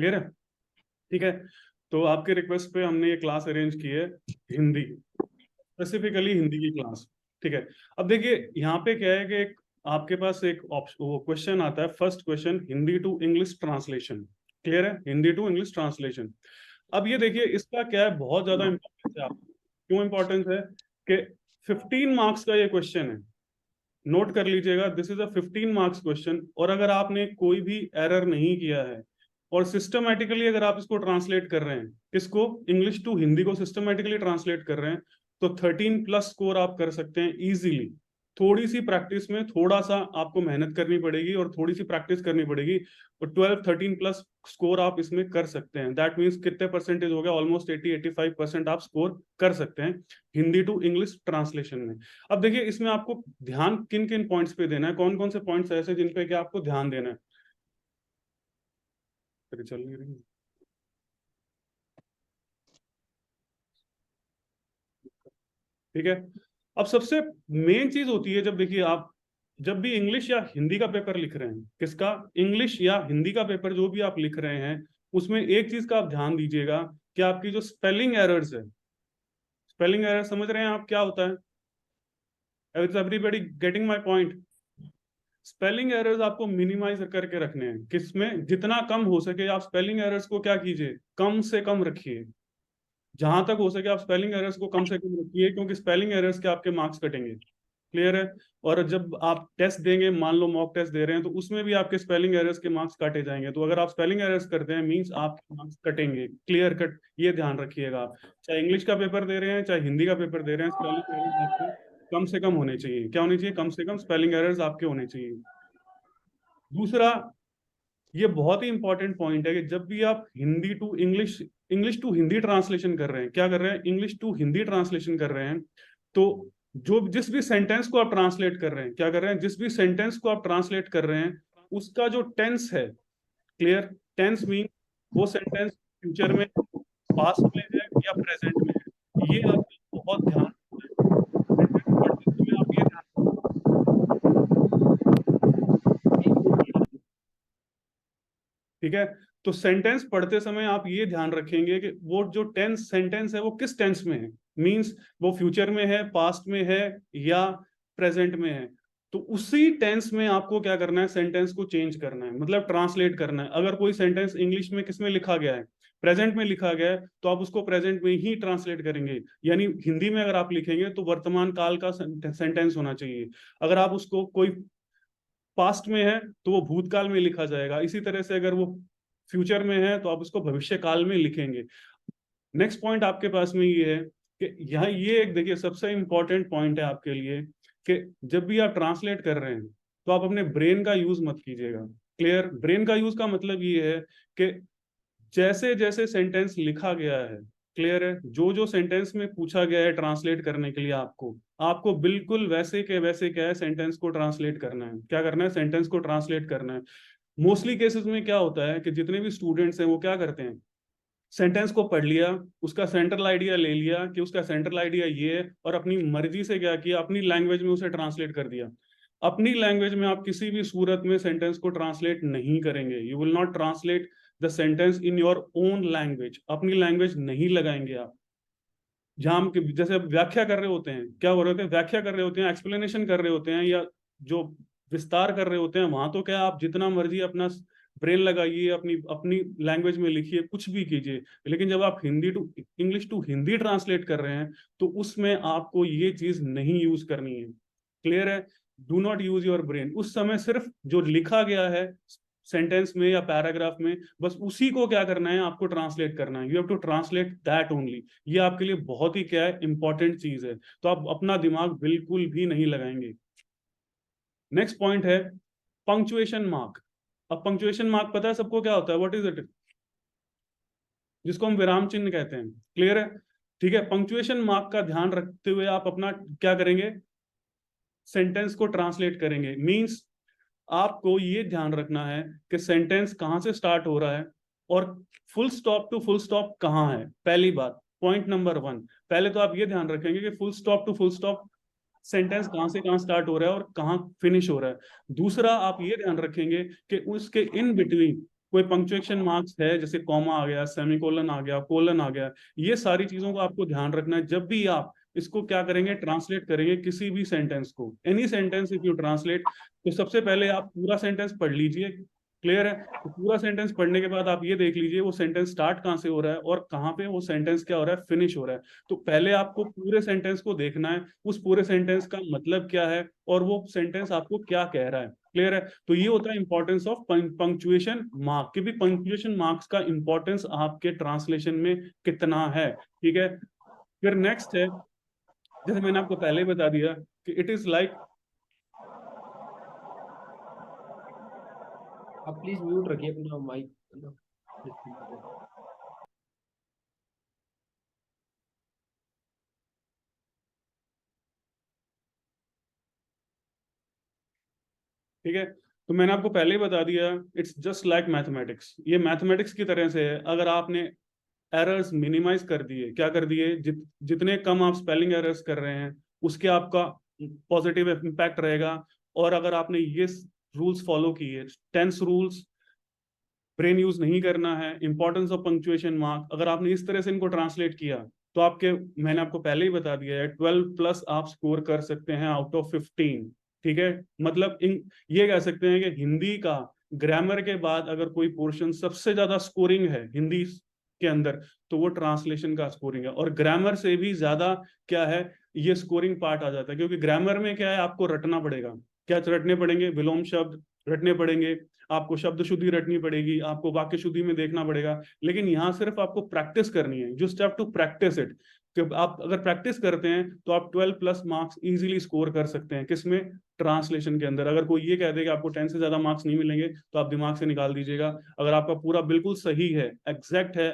Clear है? ठीक है, तो आपके रिक्वेस्ट पे हमने ये क्लास अरेंज की है, हिंदी, स्पेसिफिकली हिंदी की क्लास। ठीक है, अब देखिए यहाँ पे क्या है कि आपके पास एक ऑप्शन, वो क्वेश्चन आता है, first question, Hindi to English translation. Clear है? Hindi to English translation. अब ये देखिए इसका क्या है, बहुत ज्यादा इंपॉर्टेंस है आपको। क्यों इंपॉर्टेंस है कि 15 मार्क्स का ये क्वेश्चन है, नोट कर लीजिएगा, this is a 15 marks question. और अगर आपने कोई भी एरर नहीं किया है और सिस्टमेटिकली अगर आप इसको ट्रांसलेट कर रहे हैं, किसको, इंग्लिश टू हिंदी को सिस्टमेटिकली ट्रांसलेट कर रहे हैं, तो 13+ स्कोर आप कर सकते हैं इजीली। थोड़ी सी प्रैक्टिस में, थोड़ा सा आपको मेहनत करनी पड़ेगी और थोड़ी सी प्रैक्टिस करनी पड़ेगी, और 12-13+ स्कोर आप इसमें कर सकते हैं। दैट मीन्स कितने परसेंटेज हो गया, ऑलमोस्ट 80-85% आप स्कोर कर सकते हैं हिंदी टू इंग्लिश ट्रांसलेशन में। अब देखिए इसमें आपको ध्यान किन किन पॉइंट्स पे देना है, कौन कौन से पॉइंट्स ऐसे जिन पे क्या आपको ध्यान देना है। अरे चल नहीं रही, ठीक है। अब सबसे मेन चीज होती है, जब देखिए आप जब भी इंग्लिश या हिंदी का पेपर लिख रहे हैं, किसका, इंग्लिश या हिंदी का पेपर जो भी आप लिख रहे हैं, उसमें एक चीज का आप ध्यान दीजिएगा कि आपकी जो स्पेलिंग एरर्स है, स्पेलिंग एरर समझ रहे हैं आप क्या होता है? Is everybody getting my point? Spelling errors आपको मिनिमाइज करके रखने हैं, किसमें, जितना कम हो सके आप स्पेलिंग एरर्स को क्या कीजिए, कम से कम रखिए। जहां तक हो सके आप स्पेलिंग एरर्स को कम से कम रखिए, क्योंकि स्पेलिंग एरर्स के आपके मार्क्स कटेंगे। क्लियर है? और जब आप टेस्ट देंगे, मान लो मॉक टेस्ट दे रहे हैं, तो उसमें भी आपके स्पेलिंग एरर्स के मार्क्स काटे जाएंगे। तो अगर आप स्पेलिंग एरर्स करते हैं, मींस आपके मार्क्स कटेंगे, क्लियर कट, ये ध्यान रखिएगा आप। चाहे इंग्लिश का पेपर दे रहे हैं, चाहे हिंदी का पेपर दे रहे हैं, स्पेलिंग एरर्स आपके कम से कम होने चाहिए। क्या होने चाहिए? कम से कम स्पेलिंग एरर्स आपके होने चाहिए। दूसरा, ये बहुत ही इंपॉर्टेंट पॉइंट है कि जब भी आप Hindi to English, English to Hindi translation कर रहे हैं, क्या कर रहे हैं, इंग्लिश टू हिंदी ट्रांसलेशन कर रहे हैं, तो जो जिस भी सेंटेंस को आप ट्रांसलेट कर रहे हैं, क्या कर रहे हैं, जिस भी सेंटेंस को आप ट्रांसलेट कर रहे हैं, उसका जो टेंस है, क्लियर, टेंस मीन वो सेंटेंस फ्यूचर में, पास्ट में है या प्रेजेंट में है, ये आपको बहुत ध्यान रखना है। सेंटेंस पढ़ते समय आप ये ध्यान, ठीक है, तो सेंटेंस पढ़ते समय आप ये ध्यान रखेंगे कि वो जो टेंस सेंटेंस है वो किस टेंस में है, मींस वो फ्यूचर में है, पास्ट में है या प्रेजेंट में है। तो उसी टेंस में आपको क्या करना है, सेंटेंस को चेंज करना है, मतलब ट्रांसलेट करना है। अगर कोई सेंटेंस इंग्लिश में किस में लिखा गया है, प्रेजेंट में लिखा गया है, तो आप उसको प्रेजेंट में ही ट्रांसलेट करेंगे। यानी हिंदी में अगर आप लिखेंगे तो वर्तमान काल का सेंटेंस होना चाहिए। अगर आप उसको कोई पास्ट में है तो वो भूतकाल में लिखा जाएगा। इसी तरह से अगर वो फ्यूचर में है तो आप उसको भविष्य काल में लिखेंगे। नेक्स्ट पॉइंट आपके पास में ये है कि यहाँ ये एक देखिए सबसे इंपॉर्टेंट पॉइंट है आपके लिए, कि जब भी आप ट्रांसलेट कर रहे हैं तो आप अपने ब्रेन का यूज मत कीजिएगा। क्लियर? ब्रेन का यूज का मतलब ये है कि जैसे जैसे सेंटेंस लिखा गया है, क्लियर है, जो जो सेंटेंस में पूछा गया है ट्रांसलेट करने के लिए, आपको आपको बिल्कुल वैसे के वैसे क्या है, सेंटेंस को ट्रांसलेट करना है। क्या करना है? सेंटेंस को ट्रांसलेट करना है। मोस्टली केसेस में क्या होता है कि जितने भी स्टूडेंट्स हैं वो क्या करते हैं, सेंटेंस को पढ़ लिया, उसका सेंट्रल आइडिया ले लिया कि उसका सेंट्रल आइडिया ये है, और अपनी मर्जी से क्या किया, अपनी लैंग्वेज में उसे ट्रांसलेट कर दिया। अपनी लैंग्वेज में आप किसी भी सूरत में सेंटेंस को ट्रांसलेट नहीं करेंगे। You will not translate the sentence in your own language. अपनी लैंग्वेज नहीं लगाएंगे आप। जहां हम जैसे अब व्याख्या कर रहे होते हैं, क्या हो रहे होते हैं, व्याख्या कर रहे होते हैं, एक्सप्लेनेशन कर रहे होते हैं, या जो विस्तार कर रहे होते हैं, वहां तो क्या आप जितना मर्जी अपना ब्रेन लगाइए, अपनी अपनी लैंग्वेज में लिखिए, कुछ भी कीजिए। लेकिन जब आप Hindi to English to Hindi translate कर रहे हैं, तो उसमें आपको ये चीज नहीं यूज करनी है। क्लियर है? Do not use your brain उस समय। सिर्फ जो लिखा गया है सेंटेंस में या पैराग्राफ में, बस उसी को क्या करना है, आपको ट्रांसलेट करना है। You have to translate that only. ये आपके लिए बहुत ही क्या है, इंपॉर्टेंट चीज है। तो आप अपना दिमाग बिल्कुल भी नहीं लगाएंगे। नेक्स्ट पॉइंट है पंक्चुएशन मार्क। अब पंक्चुएशन मार्क पता है सबको क्या होता है, व्हाट इज इट? जिसको हम विराम चिन्ह कहते हैं। क्लियर है? ठीक है, पंक्चुएशन मार्क का ध्यान रखते हुए आप अपना क्या करेंगे, सेंटेंस को ट्रांसलेट करेंगे। मींस आपको ये ध्यान रखना है कि सेंटेंस कहां से स्टार्ट हो रहा है और full stop to full stop कहां है। पहली बात, पॉइंट नंबर 1, पहले तो आप ये ध्यान रखेंगे कि full stop to full stop sentence कहां से कहां स्टार्ट हो रहा है और कहां फिनिश हो रहा है। दूसरा, आप ये ध्यान रखेंगे कि उसके इन बिटवीन कोई पंक्चुएशन मार्क्स है, जैसे कॉमा आ गया, सेमीकोलन आ गया, कोलन आ गया, ये सारी चीजों को आपको ध्यान रखना है जब भी आप इसको क्या करेंगे, ट्रांसलेट करेंगे किसी भी सेंटेंस को। Any sentence if you translate, तो सबसे पहले आप पूरा सेंटेंस पढ़ लीजिए। क्लियर है? तो पूरा सेंटेंस पढ़ने के बाद आप ये देख लीजिए वो सेंटेंस स्टार्ट कहाँ से हो रहा है और कहाँ पे वो सेंटेंस क्या हो रहा है, फिनिश हो रहा है। तो पहले आपको पूरे सेंटेंस को देखना है, उस पूरे सेंटेंस का मतलब क्या है और वो सेंटेंस आपको क्या कह रहा है। क्लियर है? तो ये होता है इंपॉर्टेंस ऑफ पंक्चुएशन मार्क, कि भी पंक्चुएशन मार्क्स का इंपॉर्टेंस आपके ट्रांसलेशन में कितना है। ठीक है? फिर नेक्स्ट है, जैसे मैंने आपको पहले ही बता दिया कि इट इज लाइक, आप प्लीज म्यूट रखिए अपना माइक। ठीक है, तो मैंने आपको पहले ही बता दिया, इट्स जस्ट लाइक मैथमेटिक्स। ये मैथमेटिक्स की तरह से है। अगर आपने एरर्स मिनिमाइज कर दिए, क्या कर दिए, जितने कम आप स्पेलिंग एरर्स कर रहे हैं उसके आपका पॉजिटिव इम्पैक्ट रहेगा। और अगर आपने ये रूल्स फॉलो किए, टेंस रूल्स, ब्रेन यूज नहीं करना है, इंपॉर्टेंस ऑफ पंक्चुएशन मार्क, अगर आपने इस तरह से इनको ट्रांसलेट किया, तो आपके, मैंने आपको पहले ही बता दिया है, 12+ आप स्कोर कर सकते हैं आउट ऑफ 15। ठीक है? मतलब ये कह सकते हैं कि हिंदी का ग्रामर के बाद अगर कोई पोर्शन सबसे ज्यादा स्कोरिंग है हिंदी के अंदर, तो वो ट्रांसलेशन का स्कोरिंग है। और ग्रामर से भी ज्यादा क्या है, ये स्कोरिंग पार्ट आ जाता है, क्योंकि ग्रामर में क्या है, आपको रटना पड़ेगा। क्या रटने पड़ेंगे? विलोम शब्द रटने पड़ेंगे, आपको शब्द शुद्धि रटनी पड़ेगी, आपको वाक्य शुद्धि में देखना पड़ेगा। लेकिन यहाँ सिर्फ आपको प्रैक्टिस करनी है, just have to practice it. कि आप अगर प्रैक्टिस करते हैं तो आप 12+ मार्क्स इजीली स्कोर कर सकते हैं। किसमें? ट्रांसलेशन के अंदर। अगर कोई ये कह दे कि आपको 10 से ज्यादा मार्क्स नहीं मिलेंगे, तो आप दिमाग से निकाल दीजिएगा। अगर आपका पूरा बिल्कुल सही है, एग्जैक्ट है,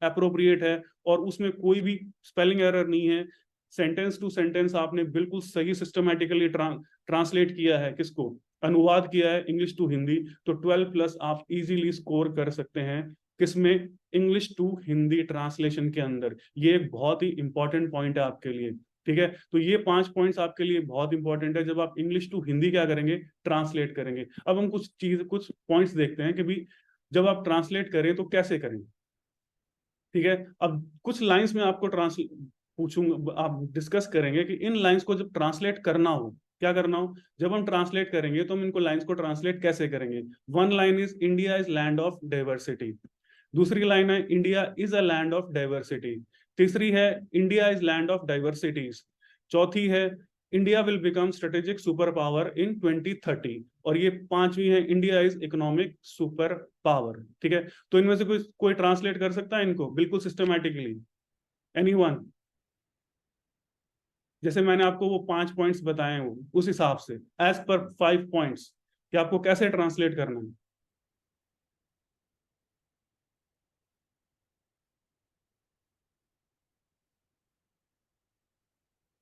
अप्रोप्रिएट है, और उसमें कोई भी स्पेलिंग एरर नहीं है, सेंटेंस टू सेंटेंस आपने बिल्कुल सही सिस्टमेटिकली ट्रांसलेट किया है, किसको, अनुवाद किया है इंग्लिश टू हिंदी, तो 12+ आप इजीली स्कोर कर सकते हैं। किसमें? इंग्लिश टू हिंदी ट्रांसलेशन के अंदर। ये एक बहुत ही इंपॉर्टेंट पॉइंट है आपके लिए। ठीक है? तो ये 5 पॉइंट्स आपके लिए बहुत इंपॉर्टेंट है जब आप इंग्लिश टू हिंदी क्या करेंगे, ट्रांसलेट करेंगे। अब हम कुछ पॉइंट्स देखते हैं कि भी जब आप ट्रांसलेट करें तो कैसे करें। ठीक है? अब कुछ लाइंस में आपको ट्रांसलेट पूछूंगा, आप डिस्कस करेंगे कि इन लाइंस को जब ट्रांसलेट करना हो, क्या करना हो, जब हम ट्रांसलेट करेंगे तो हम इनको लाइंस को ट्रांसलेट कैसे करेंगे। One line is India is land of diversity. दूसरी लाइन है India is a land of diversity. तीसरी है India is land of diversities. चौथी है India will become strategic super power in 2030। और ये पांचवी है India is economic super power. ठीक है? तो इनमें से कोई ट्रांसलेट कर सकता है इनको बिल्कुल सिस्टमैटिकली? एनीवन? जैसे मैंने आपको वो 5 पॉइंट्स बताए हो, उस हिसाब से एज पर 5 पॉइंट्स कि आपको कैसे ट्रांसलेट करना है।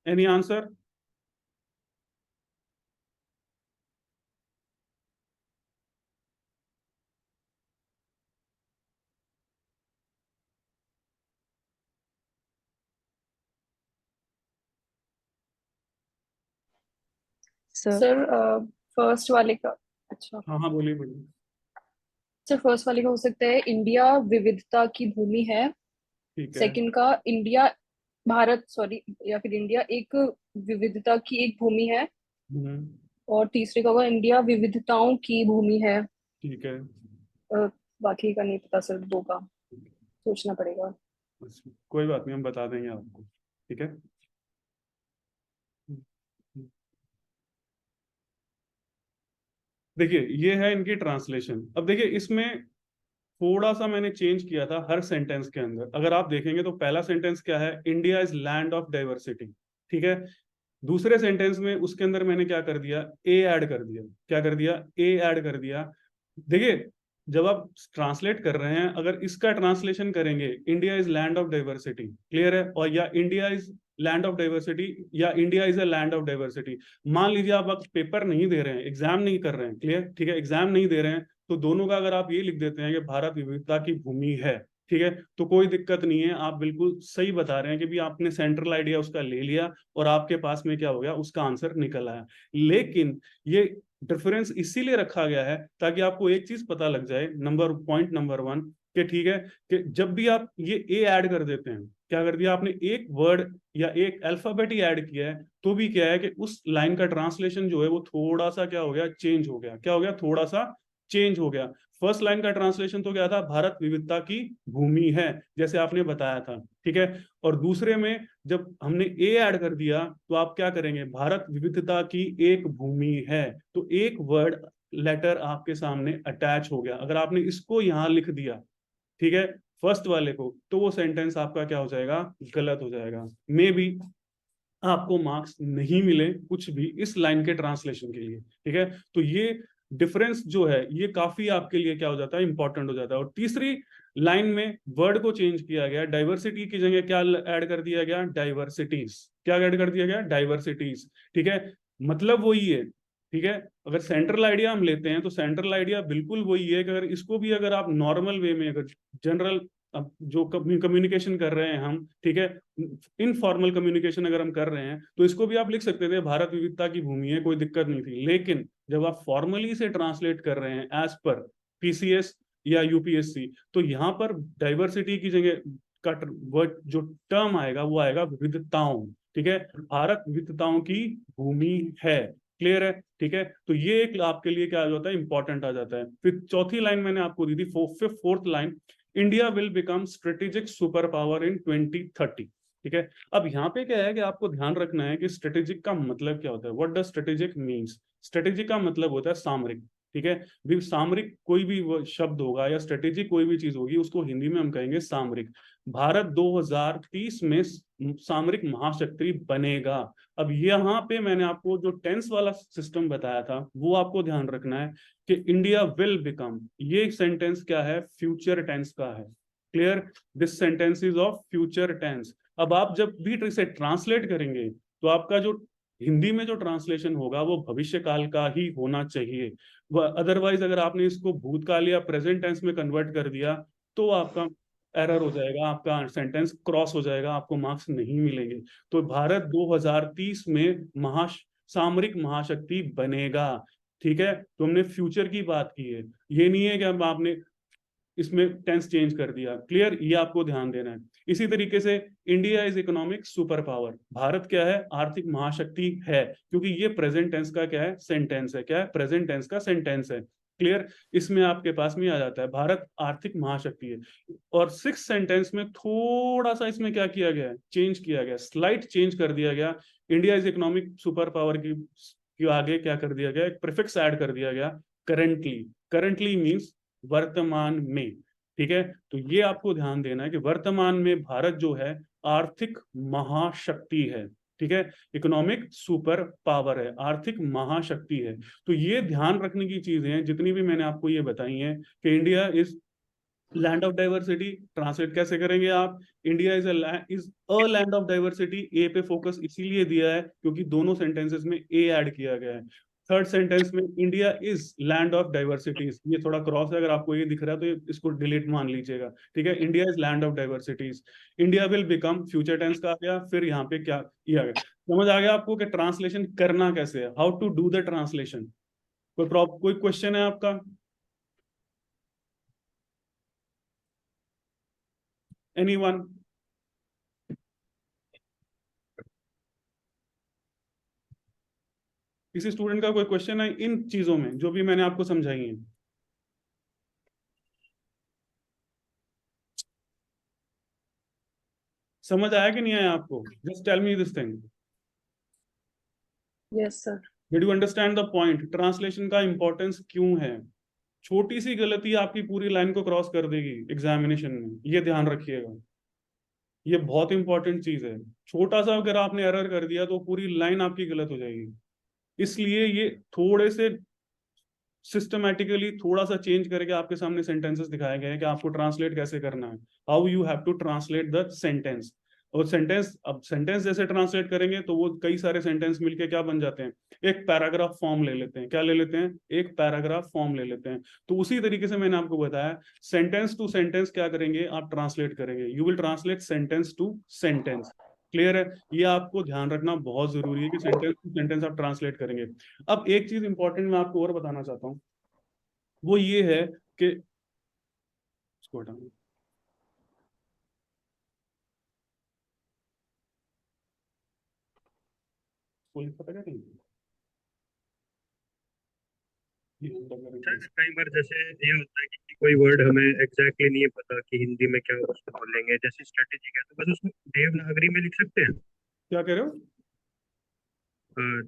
Any answer? सर फर्स्ट वाले का। अच्छा हाँ हाँ, बोलिए बोलिए। सर, फर्स्ट वाले का हो सकता है इंडिया विविधता की भूमि है। ठीक है। सेकंड का इंडिया, भारत सॉरी, या फिर इंडिया एक विविधता की एक भूमि है। हम्म। और तीसरे का होगा इंडिया विविधताओं की भूमि है। ठीक है। अ, बाकी का नहीं पता सर, दो का सोचना पड़ेगा। अच्छा, कोई बात नहीं, हम बता देंगे आपको। ठीक है? देखिए, ये है इनकी ट्रांसलेशन। अब देखिए, इसमें थोड़ा सा मैंने चेंज किया था हर सेंटेंस के अंदर। अगर आप देखेंगे तो पहला सेंटेंस क्या है, India is land of diversity. ठीक है? दूसरे सेंटेंस में उसके अंदर मैंने क्या कर दिया, ए ऐड कर दिया। क्या कर दिया? ए ऐड कर दिया। देखिए, जब आप ट्रांसलेट कर रहे हैं, अगर इसका ट्रांसलेशन करेंगे India is land of diversity, clear है, और या India is land of diversity, या India is a land of diversity. मान लीजिए आप पेपर नहीं दे रहे हैं, एग्जाम नहीं कर रहे हैं, क्लियर, ठीक है, एग्जाम नहीं दे रहे हैं, तो दोनों का अगर आप ये लिख देते हैं कि भारत विविधता की भूमि है, ठीक है, तो कोई दिक्कत नहीं है। आप बिल्कुल सही बता रहे हैं कि भी आपने सेंट्रल आइडिया उसका ले लिया और आपके पास में क्या हो गया, उसका आंसर निकल आया। लेकिन ये डिफरेंस इसीलिए रखा गया है ताकि आपको एक चीज पता लग जाए, पॉइंट नंबर 1, कि ठीक है कि जब भी आप ये ए ऐड कर देते हैं, क्या कर दिया आपने, एक वर्ड या एक अल्फाबेट ही ऐड किया है, तो भी क्या है कि उस लाइन का ट्रांसलेशन जो है वो थोड़ा सा क्या हो गया, चेंज हो गया। क्या हो गया, थोड़ा सा चेंज हो गया। फर्स्ट लाइन का ट्रांसलेशन तो क्या था, भारत विविधता की भूमि है, जैसे आपने बताया था, ठीक है। और दूसरे में जब हमने ए ऐड कर दिया तो आप क्या करेंगे, भारत विविधता की एक भूमि है, तो एक वर्ड लेटर आपके सामने अटैच हो गया। अगर आपने इसको यहां लिख दिया, ठीक है, फर्स्ट वाले को, तो वो सेंटेंस आपका क्या हो जाएगा, गलत हो जाएगा। मे बी आपको मार्क्स नहीं मिले कुछ भी इस लाइन के ट्रांसलेशन के लिए, ठीक है। तो ये डिफरेंस जो है ये काफी आपके लिए क्या हो जाता है, इंपॉर्टेंट हो जाता है। और तीसरी लाइन में वर्ड को चेंज किया गया, डाइवर्सिटी की जगह क्या ऐड कर दिया गया, डाइवर्सिटीज। क्या ऐड कर दिया गया, डाइवर्सिटीज, ठीक है। मतलब वही है, ठीक है। अगर सेंट्रल आइडिया हम लेते हैं तो सेंट्रल आइडिया बिल्कुल वही है कि अगर इसको भी अगर आप नॉर्मल वे में, अगर जनरल जो कम्युनिकेशन कर रहे हैं हम, ठीक है, इनफॉर्मल कम्युनिकेशन अगर हम कर रहे हैं, तो इसको भी आप लिख सकते थे, भारत विविधता की भूमि है, कोई दिक्कत नहीं थी। लेकिन जब आप फॉर्मली इसे ट्रांसलेट कर रहे हैं एज पर पीसीएस या यूपीएससी, तो यहाँ पर डाइवर्सिटी की जगह का वर्ड जो टर्म आएगा वो आएगा विविधताओं, ठीक है। भारत विविधताओं की भूमि है। क्लियर है, ठीक है। तो ये एक आपके लिए क्या आ जाता है, इंपॉर्टेंट आ जाता है। फिर चौथी लाइन मैंने आपको दी थी, fourth line, India will become strategic super power in 2030, ठीक है। अब यहाँ पे क्या है कि आपको ध्यान रखना है कि स्ट्रेटेजिक का मतलब क्या होता है, what does strategic means. Strategic का मतलब होता है सामरिक, ठीक है। भी सामरिक कोई भी वो शब्द होगा या स्ट्रेटेजिक कोई भी चीज होगी, उसको हिंदी में हम कहेंगे सामरिक। भारत 2030 में सामरिक महाशक्ति बनेगा। अब यहाँ पे मैंने आपको जो टेंस वाला सिस्टम बताया था वो आपको ध्यान रखना है कि इंडिया विल बिकम, ये सेंटेंस क्या है, फ्यूचर टेंस का है। Clear, this sentence is of future tense. अब आप जब भी इसे ट्रांसलेट करेंगे तो आपका जो हिंदी में जो ट्रांसलेशन होगा वो भविष्य काल का ही होना चाहिए। अदरवाइज अगर आपने इसको भूतकाल या प्रेजेंट टेंस में कन्वर्ट कर दिया तो आपका एरर हो जाएगा, आपका सेंटेंस क्रॉस हो जाएगा, आपको मार्क्स नहीं मिलेंगे। तो भारत 2030 में सामरिक महाशक्ति बनेगा, ठीक है। तो हमने फ्यूचर की बात की है, ये नहीं है कि अब आपने इसमें टेंस चेंज कर दिया। क्लियर, ये आपको ध्यान देना है। इसी तरीके से India is economic super power, Bharat क्या है, आर्थिक महाशक्ति है, क्योंकि ये प्रेजेंट टेंस का क्या है, सेंटेंस है। क्या है, प्रेजेंट टेंस का सेंटेंस है। क्लियर, इसमें आपके पास में आ जाता है भारत आर्थिक महाशक्ति है। और सिक्स सेंटेंस में थोड़ा सा इसमें क्या किया गया है, चेंज किया गया, स्लाइट चेंज कर दिया गया। India is economic super power की आगे क्या कर दिया गया, एक प्रीफिक्स ऐड कर दिया गया, करंटली। करंटली मींस वर्तमान में, ठीक है। तो ये आपको ध्यान देना है कि वर्तमान में भारत जो है आर्थिक महाशक्ति है, ठीक है। इकोनॉमिक सुपर पावर है, आर्थिक महाशक्ति है। तो ये ध्यान रखने की चीजें हैं जितनी भी मैंने आपको ये बताई हैं कि India is land of diversity. Translate कैसे करेंगे आप, India is a land of diversity. A पे फोकस इसीलिए दिया है क्योंकि दोनों सेंटेंसेस में ए ऐड किया गया है। थर्ड सेंटेंस में India is land of diversities, ये थोड़ा क्रॉस है, अगर आपको ये दिख रहा है तो इसको डिलीट मान लीजिएगा, ठीक है। India is land of diversities, India will become, future tense का आ गया। फिर यहाँ पे क्या ये आ गया, समझ आ गया आपको कि ट्रांसलेशन करना कैसे है, how to do the translation. कोई क्वेश्चन है आपका, एनीवन? किसी स्टूडेंट का कोई क्वेश्चन है इन चीजों में जो भी मैंने आपको समझाई है? समझ आया कि नहीं आया आपको, just tell me this thing. Yes sir. Did you understand the point, translation का इंपॉर्टेंस क्यों है। छोटी सी गलती आपकी पूरी लाइन को क्रॉस कर देगी एग्जामिनेशन में, ये ध्यान रखिएगा। ये बहुत इंपॉर्टेंट चीज है। छोटा सा अगर आपने एरर कर दिया तो पूरी लाइन आपकी गलत हो जाएगी। इसलिए ये थोड़े से सिस्टमैटिकली थोड़ा सा चेंज करके आपके सामने सेंटेंसेस दिखाए गए हैं कि आपको ट्रांसलेट कैसे करना है, how you have to translate the sentence. और सेंटेंस, अब सेंटेंस जैसे ट्रांसलेट करेंगे तो वो कई सारे सेंटेंस मिलके क्या बन जाते हैं, एक पैराग्राफ फॉर्म ले लेते हैं। क्या ले लेते हैं, एक पैराग्राफ फॉर्म ले लेते हैं। तो उसी तरीके से मैंने आपको बताया, सेंटेंस टू सेंटेंस क्या करेंगे आप, ट्रांसलेट करेंगे। You will translate sentence to sentence, clear है? ये आपको ध्यान रखना बहुत जरूरी है कि सेंटेंस टू सेंटेंस आप ट्रांसलेट करेंगे। अब एक चीज इंपॉर्टेंट मैं आपको और बताना चाहता हूँ, वो ये है कि इसको हटाना। कोई पता क्या नहीं ये सर कई बार जैसे ये होता है कि कोई वर्ड हमें एग्जैक्टली नहीं है पता कि हिंदी में क्या उसको बोलेंगे, जैसे स्ट्रेटेजी है तो बस उसको देवनागरी में लिख सकते हैं। क्या कह रहे हो?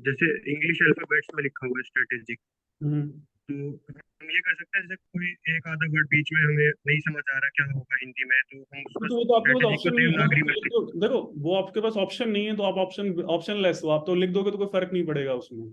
जैसे इंग्लिश अल्फाबेट्स में लिखा हुआ है स्ट्रेटेजी, हम्म। तो हम ये कर सकते हैं जैसे कोई एक आधा वर्ड बीच में हमें नहीं समझ आ रहा क्या होगा हिंदी में, तो हम उसको तो वो तो आपके पास स्ट्रेटेजी को ऑप्शन नहीं है ना, देवनागरी तो में लिख लिख। दो। देखो वो आपके पास ऑप्शन नहीं है तो आप ऑप्शन लेस हो, आप तो लिख दोगे तो कोई फर्क नहीं पड़ेगा उसमें।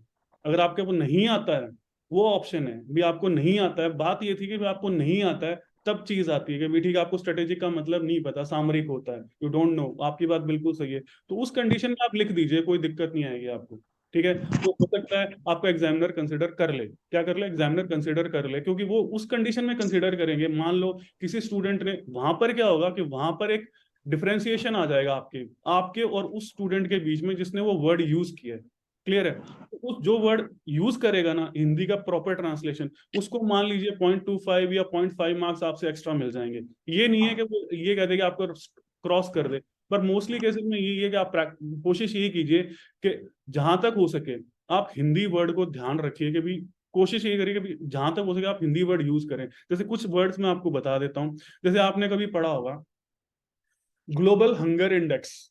अगर आपके वो नहीं आता है, वो ऑप्शन है भी, आपको नहीं आता है, बात ये थी कि भी आपको नहीं आता है, तब चीज आती है कि भी ठीक है आपको स्ट्रेटेजिक का मतलब नहीं पता, सामरिक होता है, यू डोंट नो, आपकी बात बिल्कुल सही है। तो उस कंडीशन में आप लिख दीजिए, कोई दिक्कत नहीं आएगी आपको। ठीक है, तो हो सकता है आपका एग्जामिनर कंसिडर कर ले, क्या कर ले, एग्जामिनर कंसिडर कर ले, क्योंकि वो उस कंडीशन में कंसिडर करेंगे। मान लो किसी स्टूडेंट ने, वहां पर क्या होगा कि वहां पर एक डिफरेंशिएशन आ जाएगा आपके आपके और उस स्टूडेंट के बीच में जिसने वो वर्ड यूज किया है। क्लियर है? तो उस जो वर्ड यूज करेगा ना हिंदी का प्रॉपर ट्रांसलेशन, उसको मान लीजिए 0.25 या 0.5 मार्क्स आपसे एक्स्ट्रा मिल जाएंगे। ये नहीं है कि वो ये कह दे कि आपको क्रॉस कर दे, पर मोस्टली केसेस में यही है कि आप कोशिश यही कीजिए कि जहां तक हो सके आप हिंदी वर्ड को ध्यान रखिए कि भी, कोशिश ये करिए कि भी जहां तक हो सके आप हिंदी वर्ड यूज करें। जैसे कुछ वर्ड्स मैं आपको बता देता हूँ, जैसे आपने कभी पढ़ा होगा ग्लोबल हंगर इंडेक्स,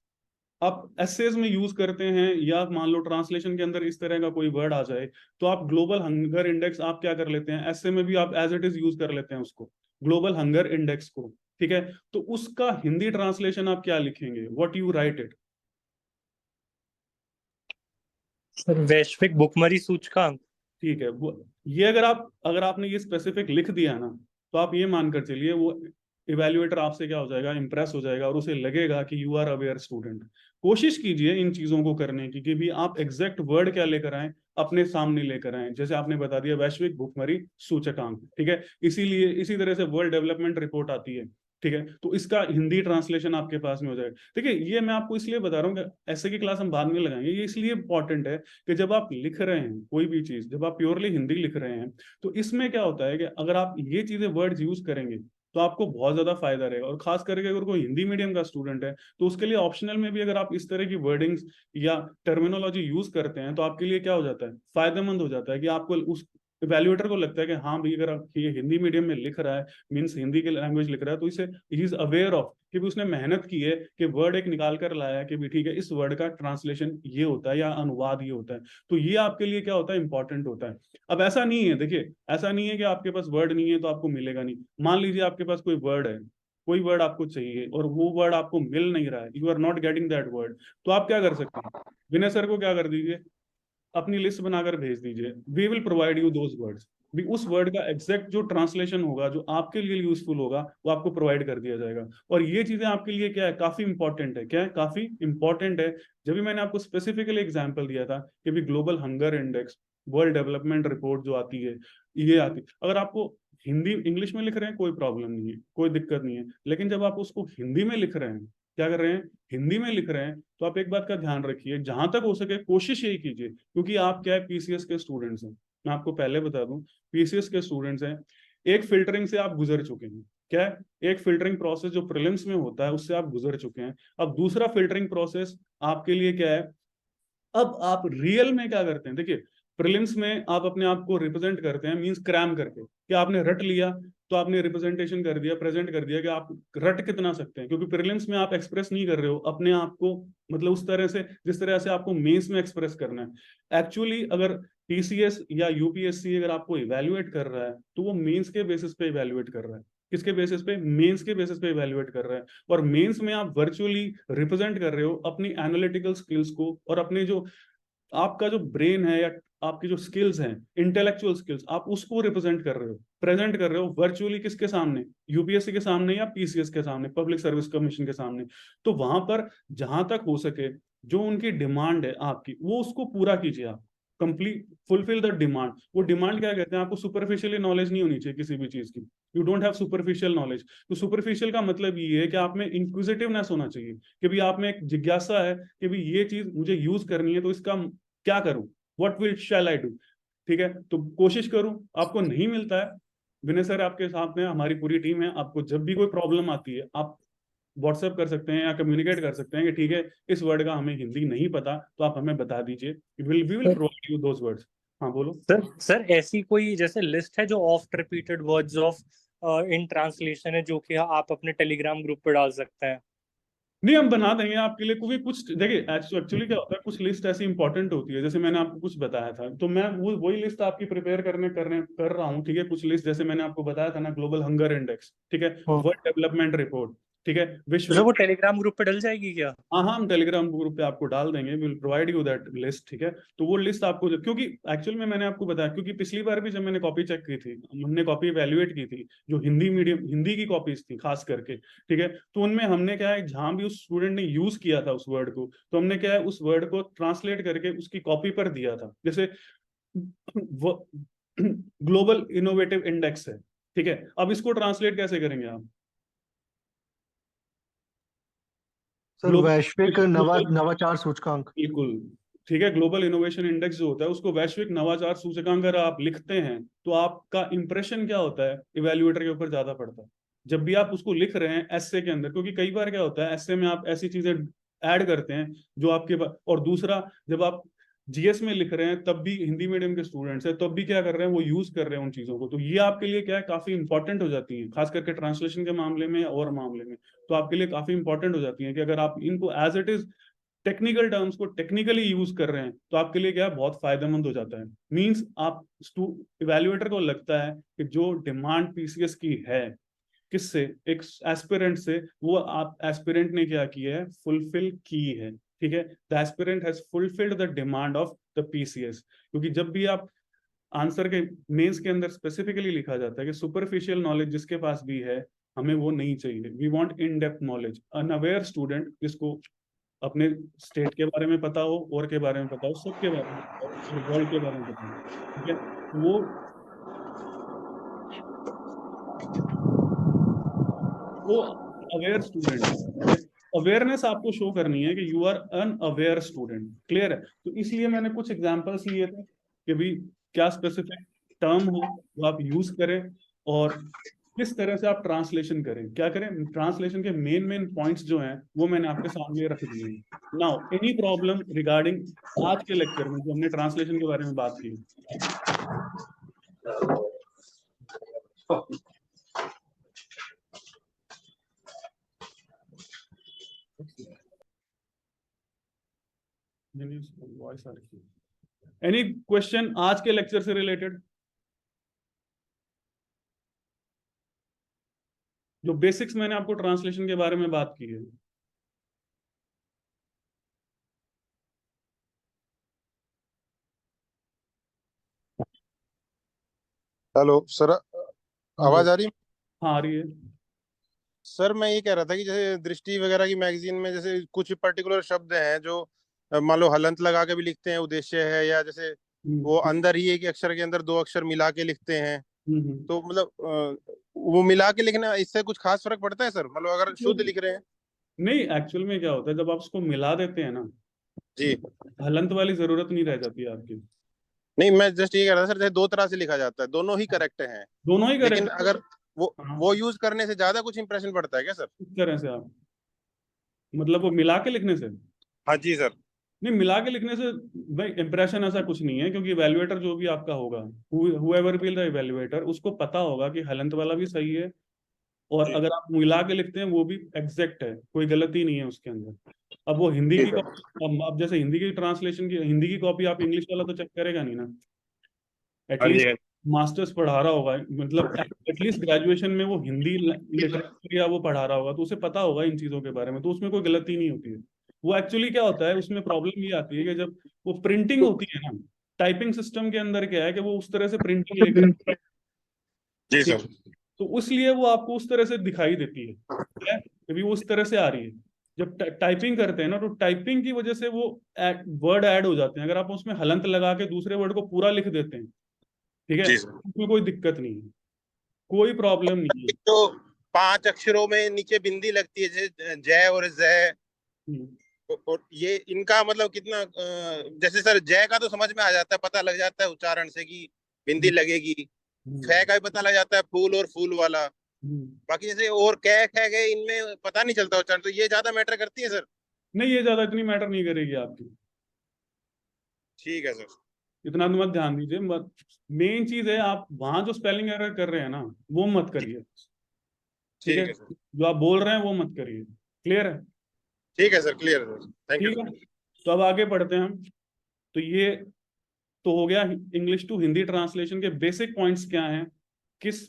आप एसेज में यूज करते हैं, या मान लो ट्रांसलेशन के अंदर इस तरह का कोई वर्ड आ जाए, तो आप ग्लोबल हंगर इंडेक्स आप क्या कर लेते हैं, एसे में भी आप एज इट इज यूज कर लेते हैं उसको, ग्लोबल हंगर इंडेक्स को। ठीक है, तो उसका हिंदी ट्रांसलेशन आप क्या लिखेंगे, what you right it? Sir वैश्विक भुखमरी सूचकांक। ठीक है, वो ये अगर आपने ये स्पेसिफिक लिख दिया ना, तो आप ये मानकर चलिए वो इवेल्युएटर आपसे क्या हो जाएगा, इंप्रेस हो जाएगा, और उसे लगेगा कि यू आर अवेयर स्टूडेंट। कोशिश कीजिए इन चीजों को करने की कि भी आप एग्जैक्ट वर्ड क्या लेकर आए, अपने सामने लेकर आए। जैसे आपने बता दिया वैश्विक भुखमरी सूचकांक, ठीक है, इसीलिए इसी तरह से वर्ल्ड डेवलपमेंट रिपोर्ट आती है। ठीक है, तो इसका हिंदी ट्रांसलेशन आपके पास में हो जाएगा। देखिए ये मैं आपको इसलिए बता रहा हूँ कि ऐसे की क्लास हम बाद में लगाएंगे, ये इसलिए इंपॉर्टेंट है कि जब आप लिख रहे हैं कोई भी चीज, जब आप प्योरली हिंदी लिख रहे हैं, तो इसमें क्या होता है कि अगर आप ये चीजें वर्ड्स यूज करेंगे तो आपको बहुत ज्यादा फायदा रहेगा। और खास करके अगर कोई हिंदी मीडियम का स्टूडेंट है तो उसके लिए ऑप्शनल में भी अगर आप इस तरह की वर्डिंग्स या टर्मिनोलॉजी यूज करते हैं तो आपके लिए क्या हो जाता है, फायदेमंद हो जाता है कि आपको उस इवेल्युएटर को लगता है कि हाँ भाई अगर ये हिंदी मीडियम में लिख रहा है, मीन्स हिंदी की लैंग्वेज लिख रहा है, तो इसे ही इज अवेयर ऑफ कि भी उसने मेहनत की है कि वर्ड एक निकाल कर लाया है कि भी ठीक है इस वर्ड का ट्रांसलेशन ये होता है या अनुवाद ये होता है। तो ये आपके लिए क्या होता है, इंपॉर्टेंट होता है। अब ऐसा नहीं है, देखिए ऐसा नहीं है कि आपके पास वर्ड नहीं है तो आपको मिलेगा नहीं। मान लीजिए आपके पास कोई वर्ड है, कोई वर्ड आपको चाहिए और वो वर्ड आपको मिल नहीं रहा है, you are not getting that word, तो आप क्या कर सकते हैं, विनय सर को क्या कर दीजिए, अपनी लिस्ट बनाकर भेज दीजिए, we will provide you those words. भी उस वर्ड का एग्जैक्ट जो ट्रांसलेशन होगा जो आपके लिए यूजफुल होगा वो आपको प्रोवाइड कर दिया जाएगा। और ये चीजें आपके लिए क्या है, काफी इंपॉर्टेंट है। क्या है, काफी इंपॉर्टेंट है। जब भी मैंने आपको स्पेसिफिकली एग्जांपल दिया था कि भी global hunger index, world development report जो आती है, ये आती, अगर आपको हिंदी इंग्लिश में लिख रहे हैं कोई प्रॉब्लम नहीं है, कोई दिक्कत नहीं है, लेकिन जब आप उसको हिंदी में लिख रहे हैं, क्या कर रहे हैं, हिंदी में लिख रहे हैं, तो आप एक बात का ध्यान रखिए, जहां तक हो सके कोशिश यही कीजिए, क्योंकि आप क्या है, पीसीएस के स्टूडेंट्स हैं, मैं आपको पहले बता दूं, पीसीएस के स्टूडेंट्स हैं, एक फिल्टरिंग से आप गुजर चुके हैं। क्या है, एक फिल्टरिंग प्रोसेस जो प्रीलिम्स में होता है उससे आप गुजर चुके हैं। अब दूसरा फिल्टरिंग प्रोसेस आपके लिए क्या है, अब आप रियल में क्या करते हैं, देखिए प्रीलिम्स में आप अपने आप को रिप्रेजेंट करते हैं, मींस क्रैम करके, कि आपने रट लिया तो आपने रिप्रेजेंटेशन कर दिया, प्रेजेंट कर दिया कि आप रट कितना सकते हैं, क्योंकि प्रीलिम्स में आप एक्सप्रेस नहीं कर रहे हो अपने आप को, मतलब उस तरह से जिस तरह से आपको मेंस में एक्सप्रेस करना है। एक्चुअली अगर टीसीएस या यूपीएससी अगर आपको इवेल्युएट कर रहा है तो वो मेंस के बेसिस पे इवेल्युएट कर रहा है। किसके बेसिस पे, मेंस के बेसिस पे इवेल्युएट कर रहा है। और मेंस में आप वर्चुअली रिप्रेजेंट कर रहे हो अपनी एनालिटिकल स्किल्स को, और अपने जो आपका जो ब्रेन है या आपकी जो स्किल्स हैं, इंटेलेक्चुअल स्किल्स, आप उसको रिप्रेजेंट कर रहे हो, प्रेजेंट कर रहे हो वर्चुअली, किसके सामने, यूपीएससी के सामने या पीसीएस के सामने, पब्लिक सर्विस कमीशन के सामने। तो वहां पर जहां तक हो सके जो उनकी डिमांड है आपकी, वो उसको पूरा कीजिए आप, कंप्लीट फुलफिल द डिमांड। वो डिमांड क्या कहते हैं, आपको सुपरफिशियली नॉलेज नहीं होनी चाहिए किसी भी चीज की, you don't have superficial knowledge. तो सुपरफिशियल का मतलब ये है कि आप में इंक्विजिटिवनेस होना चाहिए, कि भी आप में एक जिज्ञासा है कि भी ये चीज मुझे यूज करनी है, तो इसका क्या करूं, what will shell I do. ठीक है, तो कोशिश करूं। आपको नहीं मिलता है, विनय सर आपके साथ में हमारी पूरी टीम है, आपको जब भी कोई प्रॉब्लम आती है आप व्हाट्सएप कर सकते हैं या कम्युनिकेट कर सकते हैं कि ठीक है इस वर्ड का हमें हिंदी नहीं पता, तो आप हमें बता दीजिए, we will provide you those words. हाँ बोलो सर ऐसी कोई जैसे लिस्ट है जो oft repeated words of in translation है जो कि आप अपने टेलीग्राम ग्रुप पे डाल सकते हैं? नहीं, हम बना देंगे आपके लिए, क्योंकि कुछ देखिए एक्चुअली क्या होता है, कुछ लिस्ट ऐसी इंपॉर्टेंट होती है, जैसे मैंने आपको कुछ बताया था, तो मैं वो वही लिस्ट आपकी प्रिपेयर कर रहा हूँ। ठीक है, कुछ लिस्ट जैसे मैंने आपको बताया था ना, ग्लोबल हंगर इंडेक्स, ठीक है, वर्ल्ड डेवलपमेंट रिपोर्ट, ठीक है, विश्व। तो वो टेलीग्राम ग्रुप पे डल जाएगी क्या? हाँ हाँ, हम टेलीग्राम ग्रुप पे आपको डाल देंगे, will provide you that list. ठीक है, तो वो लिस्ट आपको क्योंकि एक्चुअल में मैंने आपको बताया, क्योंकि पिछली बार भी जब मैंने कॉपी चेक की थी, हमने कॉपी इवेल्युएट की थी, जो हिंदी मीडियम हिंदी की कॉपीज थी खास करके, ठीक है, तो उनमें हमने क्या है, जहां भी उस स्टूडेंट ने यूज किया था उस वर्ड को, तो हमने क्या है उस वर्ड को ट्रांसलेट करके उसकी कॉपी पर दिया था। जैसे ग्लोबल इनोवेटिव इंडेक्स है, ठीक है, अब इसको ट्रांसलेट कैसे करेंगे आप? सर वैश्विक नवाचार सूचकांक। बिल्कुल, ठीक है, ग्लोबल इनोवेशन इंडेक्स जो होता है उसको वैश्विक नवाचार सूचकांक अगर आप लिखते हैं, तो आपका इंप्रेशन क्या होता है, इवेल्युएटर के ऊपर ज्यादा पड़ता है। जब भी आप उसको लिख रहे हैं एस्से के अंदर, क्योंकि कई बार क्या होता है एस्से में आप ऐसी चीजें ऐड करते हैं जो आपके और दूसरा, जब आप जीएस में लिख रहे हैं, तब भी हिंदी मीडियम के स्टूडेंट्स हैं, तब भी क्या कर रहे हैं, वो यूज कर रहे हैं उन चीजों को, तो ये आपके लिए क्या है, काफी इंपॉर्टेंट हो जाती है, खास करके ट्रांसलेशन के मामले में और मामले में, तो आपके लिए काफी इंपॉर्टेंट हो जाती है कि अगर आप इनको as it is technical terms को टेक्निकली यूज कर रहे हैं, तो आपके लिए क्या है, बहुत फायदेमंद हो जाता है। मींस आप इवेल्युएटर को लगता है कि जो डिमांड पीसीएस की है, किससे, एक एस्पिरेंट से, वो आप एस्पिरेंट ने क्या किया है, फुलफिल की है। ठीक है, the aspirant has fulfilled the demand of the PCS. क्योंकि जब भी आप आंसर के मेंस के अंदर स्पेसिफिकली लिखा जाता है कि सुपरफिशियल नॉलेज जिसके पास भी है, हमें वो नहीं चाहिए, we want in depth knowledge, unaware student जिसको अपने स्टेट के बारे में पता हो, और के बारे में पता हो, सबके बारे में पता हो, वर्ल्ड के बारे में पता हो। ठीक है, वो अवेयर स्टूडेंट है। अवेयरनेस आपको शो करनी है कि you are unaware student. Clear है? तो इसलिए मैंने कुछ एग्जांपल्स लिए थे कि भाई क्या स्पेसिफिक टर्म हो वो आप यूज करें, और किस तरह से आप ट्रांसलेशन करें, क्या करें, ट्रांसलेशन के मेन पॉइंट्स जो हैं वो मैंने आपके सामने रख दिए हैं। नाउ एनी प्रॉब्लम रिगार्डिंग आज के लेक्चर में जो हमने ट्रांसलेशन के बारे में बात की? एनी क्वेश्चन आज के लेक्चर से रिलेटेड? जो बेसिक्स मैंने आपको ट्रांसलेशन के बारे में बात की है। हेलो सर, आवाज आ रही है? हाँ आ रही है। सर मैं ये कह रहा था कि जैसे दृष्टि वगैरह की मैगजीन में जैसे कुछ पर्टिकुलर शब्द हैं जो मान लो हलंत लगा के भी लिखते हैं, उद्देश्य है, या जैसे वो अंदर ही एक अक्षर के अंदर दो अक्षर मिला के लिखते हैं, तो मतलब वो मिला के लिखना, इससे कुछ खास फर्क पड़ता है सर, मतलब अगर शुद्ध लिख रहे हैं? नहीं, एक्चुअल में क्या होता है, जब आप उसको मिला देते हैं ना जी, हलंत वाली जरूरत नहीं रह जाती है आपकी। नहीं मैं जस्ट ये कह रहा था सर, जैसे दो तरह से लिखा जाता है, दोनों ही करेक्ट हैं, दोनों ही लेकिन करेक्ट। अगर हाँ, वो यूज करने से ज्यादा कुछ इंप्रेशन पड़ता है क्या सर? इस तरह से आप मतलब वो मिला के लिखने से? हाँ जी सर। नहीं, मिला के लिखने से भाई इंप्रेशन ऐसा कुछ नहीं है, क्योंकि इवेल्युएटर जो भी आपका होगा, हुएवर बी द इवेल्युएटर, उसको पता होगा कि हलंत वाला भी सही है, और जी। अगर आप मिला के लिखते हैं वो भी एग्जैक्ट है, कोई गलती नहीं है उसके अंदर। अब वो हिंदी की कॉपी, अब जैसे हिंदी की ट्रांसलेशन की हिंदी की कॉपी आप इंग्लिश वाला तो चेक करेगा नहीं ना, हाँ जी, एटलीस्ट मास्टर्स पढ़ा रहा होगा, मतलब एटलीस्ट ग्रेजुएशन में वो हिंदी लिटरेचर या वो पढ़ा रहा होगा, तो उसे पता होगा इन चीजों के बारे में, तो उसमें कोई गलती नहीं होती है। वो एक्चुअली क्या होता है, उसमें प्रॉब्लम ये आती है कि जब वो प्रिंटिंग होती है ना, टाइपिंग सिस्टम के अंदर क्या है कि वो उस तरह से प्रिंटिंग लेकर, जी सर। तो इसलिए वो आपको उस तरह से दिखाई देती है कि वो उस तरह से आ रही है। जब टाइपिंग करते हैं ना, तो टाइपिंग की वजह से वो वर्ड ऐड हो जाते हैं, अगर आप उसमें हलंत लगा के दूसरे वर्ड को पूरा लिख देते हैं, ठीक है, जी सर। उसमें कोई दिक्कत नहीं है। कोई प्रॉब्लम नहीं है। तो 5 अक्षरों में नीचे बिंदी लगती है, जैसे जय और जय, हम्म, और ये इनका मतलब कितना जैसे सर जय का तो समझ में आ जाता है, पता लग जाता है उच्चारण से कि बिंदी लगेगी। ख का भी पता लग जाता है, फूल और फूल वाला। हम्म। बाकी जैसे और कह कह गए, इनमें पता नहीं चलता उच्चारण, तो ये ज्यादा मैटर करती है सर। नहीं, ये ज्यादा इतनी मैटर नहीं करेगी आपकी, ठीक है सर। इतना तो मत ध्यान दीजिए। मत, मेन चीज है आप वहां जो स्पेलिंग एरर कर रहे हैं ना, वो मत करिए। ठीक है, ठीक है सर। जो आप बोल रहे हैं वो मत करिए। क्लियर है? ठीक है सर, क्लियर है सर, थैंक यू ठीक है, सर। तो अब आगे बढ़ते हैं हम। तो ये तो हो गया इंग्लिश टू हिंदी ट्रांसलेशन के बेसिक पॉइंट्स क्या हैं, किस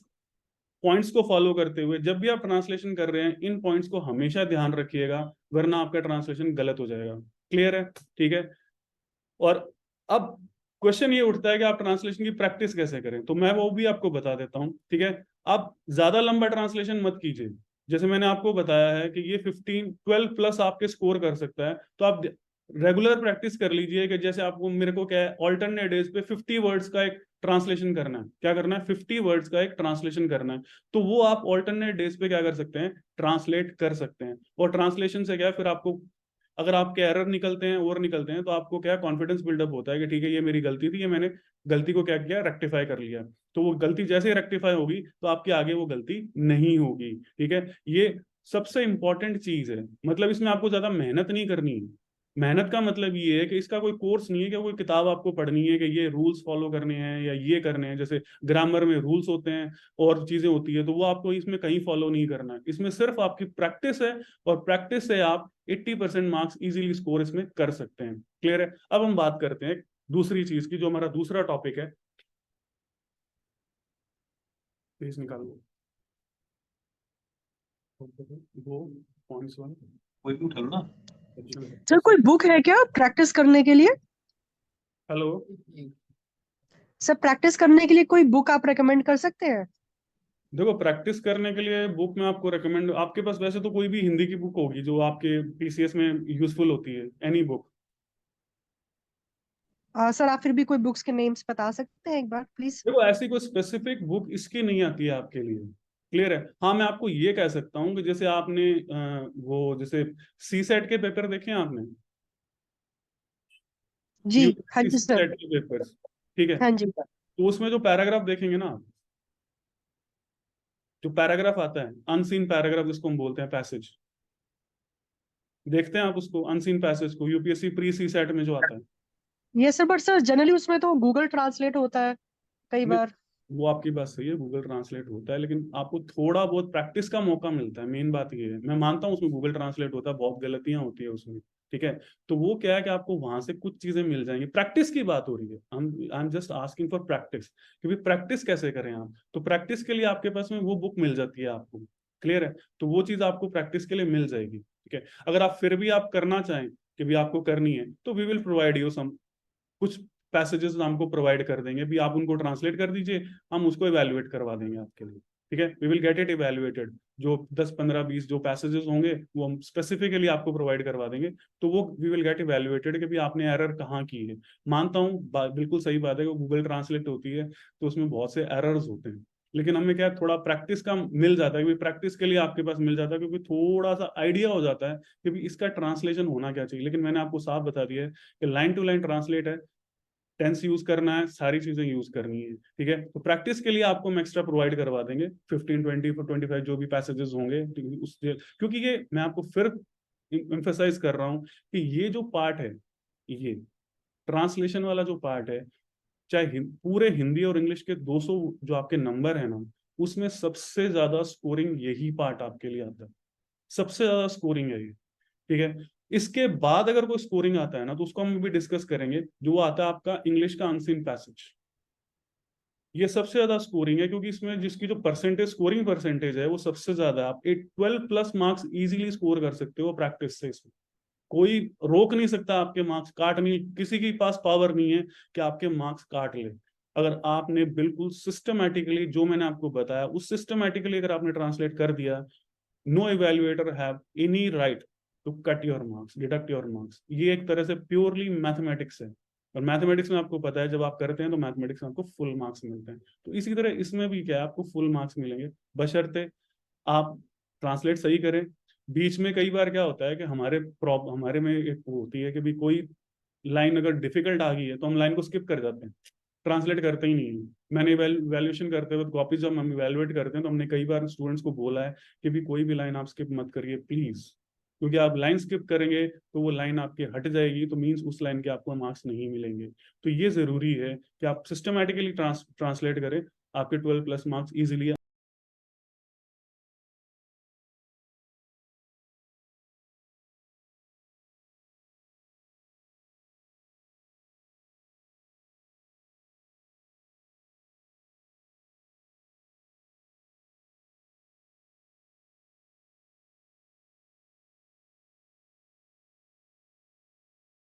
पॉइंट्स को फॉलो करते हुए जब भी आप ट्रांसलेशन कर रहे हैं इन पॉइंट्स को हमेशा ध्यान रखिएगा, वरना आपका ट्रांसलेशन गलत हो जाएगा। क्लियर है? ठीक है। और अब क्वेश्चन ये उठता है कि आप ट्रांसलेशन की प्रैक्टिस कैसे करें, तो मैं वो भी आपको बता देता हूं। ठीक है, आप ज्यादा लंबा ट्रांसलेशन मत कीजिए। जैसे मैंने आपको बताया है कि ये 12 प्लस आपके स्कोर कर सकता है, तो आप रेगुलर प्रैक्टिस कर लीजिए कि जैसे आपको, मेरे को क्या है, ऑल्टरनेट डेज पे 50 वर्ड्स का एक ट्रांसलेशन करना है। क्या करना है? 50 वर्ड्स का एक ट्रांसलेशन करना है। तो वो आप ऑल्टरनेट डेज पे क्या कर सकते हैं? ट्रांसलेट कर सकते हैं। और ट्रांसलेशन से क्या है, फिर आपको अगर आपके एरर निकलते हैं और निकलते हैं तो आपको क्या, कॉन्फिडेंस बिल्डअप होता है कि ठीक है, ये मेरी गलती थी, ये मैंने गलती को क्या किया, रेक्टिफाई कर लिया। तो वो गलती जैसे ही रेक्टिफाई होगी तो आपके आगे वो गलती नहीं होगी। ठीक है, ये सबसे इंपॉर्टेंट चीज है। मतलब इसमें आपको ज्यादा मेहनत नहीं करनी है। मेहनत का मतलब ये है कि इसका कोई कोर्स नहीं है कि कोई किताब आपको पढ़नी है कि ये रूल्स फॉलो करने हैं या ये करने हैं। जैसे ग्रामर में रूल्स होते हैं और चीजें होती है, तो वो आपको इसमें कहीं फॉलो नहीं करना है। इसमें सिर्फ आपकी प्रैक्टिस है, और प्रैक्टिस से आप 80% मार्क्स इजीली स्कोर इसमें कर सकते हैं। क्लियर है? अब हम बात करते हैं दूसरी चीज की, जो हमारा दूसरा टॉपिक है। पेज निकालो, वो पॉइंट्स वन। कोई भी उठा लो ना। सर कोई बुक है क्या प्रैक्टिस करने के लिए? हेलो, सर प्रैक्टिस करने के लिए कोई बुक आप रेकमेंड कर सकते हैं? देखो प्रैक्टिस करने के लिए बुक में आपको रेकमेंड, आपके पास वैसे तो कोई भी हिंदी की बुक होगी जो आपके पीसीएस में यूजफुल होती है, एनी बुक। सर आप फिर भी कोई बुक्स के नेम्स बता सकते हैं एक बार प्लीज? देखो ऐसी कोई स्पेसिफिक बुक इसकी नहीं आती है आपके लिए। क्लियर है? हाँ, मैं आपको ये कह सकता हूँ कि जैसे आपने वो जैसे सी सेट के पेपर देखे हैं आपने, जी हाँ यूपीएससी जी सी सर। सेट के पेपर्स। ठीक है, हाँ जी। तो उसमें जो पैराग्राफ देखेंगे ना, जो पैराग्राफ आता है, अनसीन पैराग्राफ जिसको हम बोलते हैं, पैसेज, देखते हैं आप उसको, अनसीन पैसेज को, यूपीएससी प्री सी सेट में जो आता है। ये सर बट सर जनरली उसमें तो गूगल ट्रांसलेट होता है कई नहीं, बार। वो आपकी बात सही है, गूगल ट्रांसलेट होता है, लेकिन आपको थोड़ा बहुत प्रैक्टिस का मौका मिलता है। मेन बात ये है, मैं मानता हूँ उसमें गूगल ट्रांसलेट होता है, बहुत गलतियां होती है उसमें। ठीक है, तो वो क्या है कि आपको वहां से कुछ चीजें मिल जाएंगी। प्रैक्टिस की बात हो रही है, I am just asking for practice, क्योंकि प्रैक्टिस कैसे करें आप, तो प्रैक्टिस के लिए आपके पास में वो बुक मिल जाती है आपको। क्लियर है? तो वो चीज आपको प्रैक्टिस के लिए मिल जाएगी। ठीक है, अगर आप फिर भी आप करना चाहें कि भी आपको करनी है, तो we will provide you some, कुछ पैसेजेस हमको प्रोवाइड कर देंगे, भी आप उनको ट्रांसलेट कर दीजिए, हम उसको इवेल्युएट करवा देंगे आपके लिए। ठीक है, we will get it evaluated. जो 10 15 20 जो पैसेजेस होंगे वो हम स्पेसिफिकली आपको प्रोवाइड करवा देंगे। तो वो वी विल गेट इवेल्युएटेड कि भी आपने एरर कहाँ की है। मानता हूँ बिल्कुल सही बात है कि गूगल ट्रांसलेट होती है तो उसमें बहुत से एरर्स होते हैं, लेकिन हमें क्या है, थोड़ा प्रैक्टिस का मिल जाता है, क्योंकि प्रैक्टिस के लिए आपके पास मिल जाता है, क्योंकि थोड़ा सा आइडिया हो जाता है कि भी इसका ट्रांसलेशन होना क्या चाहिए। लेकिन मैंने आपको साफ बता दिया है कि लाइन टू लाइन ट्रांसलेट है, टेंस यूज करना है, सारी चीजें यूज करनी है। ठीक है, तो प्रैक्टिस के लिए आपको हम एक्स्ट्रा प्रोवाइड करवा देंगे 15 20 25 जो भी पैसेजेस होंगे उस, क्योंकि ये मैं आपको फिर एम्फेसाइज कर रहा हूँ कि ये जो पार्ट है, ये ट्रांसलेशन वाला जो पार्ट है, चाहे पूरे हिंदी और इंग्लिश के 200 जो आपके नंबर है ना, उसमें सबसे ज्यादा स्कोरिंग यही पार्ट आपके लिए आता है। सबसे ज्यादा स्कोरिंग है ये। ठीक है, इसके बाद अगर कोई स्कोरिंग आता है ना, तो उसको हम भी डिस्कस करेंगे, जो आता है आपका इंग्लिश का अनसीन पैसेज। ये सबसे ज्यादा स्कोरिंग है, क्योंकि इसमें जिसकी जो परसेंटेज, स्कोरिंग परसेंटेज है, वो सबसे ज्यादा है। आप 12 प्लस मार्क्स इजीली स्कोर कर सकते हो प्रैक्टिस से। इसमें कोई रोक नहीं सकता आपके मार्क्स, काट नहीं, किसी के पास पावर नहीं है कि आपके मार्क्स काट ले। अगर आपने बिल्कुल सिस्टमैटिकली जो मैंने आपको बताया, उस सिस्टमैटिकली अगर आपने ट्रांसलेट कर दिया, no evaluator have any right to cut your marks, deduct your marks. ये एक तरह से प्योरली मैथमेटिक्स है। और मैथमेटिक्स में आपको पता है जब आप करते हैं तो मैथमेटिक्स में आपको फुल मार्क्स मिलते हैं। तो इसी तरह इसमें भी क्या है, आपको फुल मार्क्स मिलेंगे बशर्ते आप ट्रांसलेट सही करें। बीच में कई बार क्या होता है कि हमारे में एक वो होती है कि भी कोई लाइन अगर डिफिकल्ट आ गई है तो हम लाइन को स्किप कर जाते हैं, ट्रांसलेट करते ही नहीं है। मैंने वैल्यूएशन करते वक्त कॉपी जब हम इवेलुएट करते हैं तो हमने कई बार स्टूडेंट्स को बोला है कि भी कोई भी लाइन आप स्किप मत करिए प्लीज, क्योंकि आप लाइन स्किप करेंगे तो वो लाइन आपकी हट जाएगी, तो मीन्स उस लाइन के आपको मार्क्स नहीं मिलेंगे। तो ये जरूरी है कि आप सिस्टमेटिकली ट्रांसलेट करें, आपके 12+ मार्क्स इजीली